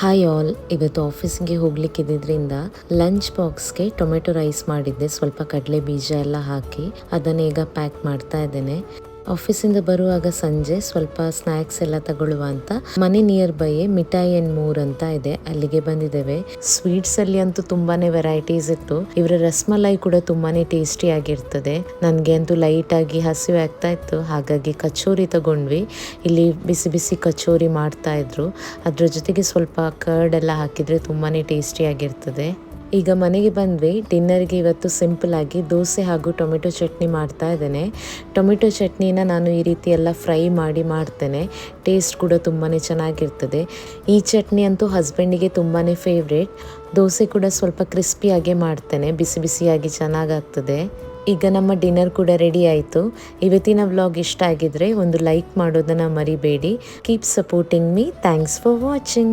Hi all, ಇವತ್ತು ಆಫೀಸ್ಗೆ ಹೋಗ್ಲಿಕ್ಕಿದ್ದರಿಂದ lunch ಬಾಕ್ಸ್ಗೆ ಟೊಮೆಟೊ ರೈಸ್ ಮಾಡಿದ್ದೆ. ಸ್ವಲ್ಪ ಕಡಲೆ ಬೀಜ ಎಲ್ಲ ಹಾಕಿ ಅದನ್ನ ಈಗ ಪ್ಯಾಕ್ ಮಾಡ್ತಾ ಇದ್ದೇನೆ. ಆಫೀಸಿಂದ ಬರುವಾಗ ಸಂಜೆ ಸ್ವಲ್ಪ ಸ್ನ್ಯಾಕ್ಸ್ ಎಲ್ಲ ತಗೊಳ್ಳುವ ಅಂತ ಮನೆ ನಿಯರ್ ಬೈ ಮಿಠಾಯಿ ಅಂಡ್ ಮೂರ್ ಅಂತ ಇದೆ, ಅಲ್ಲಿಗೆ ಬಂದಿದ್ದೇವೆ. ಸ್ವೀಟ್ಸ್ ಅಲ್ಲಿ ಅಂತೂ ತುಂಬಾನೇ ವೆರೈಟೀಸ್ ಇತ್ತು. ಇವರ ರಸ್ಮಲೈ ಕೂಡ ತುಂಬಾನೇ ಟೇಸ್ಟಿ ಆಗಿರ್ತದೆ. ನನ್ಗೆ ಅಂತೂ ಲೈಟ್ ಆಗಿ ಹಸಿವೆ ಆಗ್ತಾ ಇತ್ತು, ಹಾಗಾಗಿ ಕಚೋರಿ ತಗೊಂಡ್ವಿ. ಇಲ್ಲಿ ಬಿಸಿ ಬಿಸಿ ಕಚೋರಿ ಮಾಡ್ತಾ ಇದ್ರು. ಅದ್ರ ಜೊತೆಗೆ ಸ್ವಲ್ಪ ಕರ್ಡ್ ಎಲ್ಲ ಹಾಕಿದ್ರೆ ತುಂಬಾನೇ ಟೇಸ್ಟಿ ಆಗಿರ್ತದೆ. ಈಗ ಮನೆಗೆ ಬಂದ್ವಿ. ಡಿನ್ನರ್ಗೆ ಇವತ್ತು ಸಿಂಪಲ್ ಆಗಿ ದೋಸೆ ಹಾಗೂ ಟೊಮೆಟೊ ಚಟ್ನಿ ಮಾಡ್ತಾ ಇದ್ದೇನೆ. ಟೊಮೆಟೊ ಚಟ್ನಿನ ನಾನು ಈ ರೀತಿ ಎಲ್ಲ ಫ್ರೈ ಮಾಡಿ ಮಾಡ್ತೇನೆ. ಟೇಸ್ಟ್ ಕೂಡ ತುಂಬಾ ಚೆನ್ನಾಗಿರ್ತದೆ. ಈ ಚಟ್ನಿ ಅಂತೂ ಹಸ್ಬೆಂಡಿಗೆ ತುಂಬಾ ಫೇವ್ರೇಟ್. ದೋಸೆ ಕೂಡ ಸ್ವಲ್ಪ ಕ್ರಿಸ್ಪಿಯಾಗೆ ಮಾಡ್ತೇನೆ, ಬಿಸಿ ಬಿಸಿಯಾಗಿ ಚೆನ್ನಾಗಾಗ್ತದೆ. ಈಗ ನಮ್ಮ ಡಿನ್ನರ್ ಕೂಡ ರೆಡಿ ಆಯಿತು. ಇವತ್ತಿನ ವ್ಲಾಗ್ ಇಷ್ಟ ಆಗಿದ್ರೆ ಒಂದು ಲೈಕ್ ಮಾಡೋದನ್ನು ಮರಿಬೇಡಿ. Keep supporting me. Thanks for watching.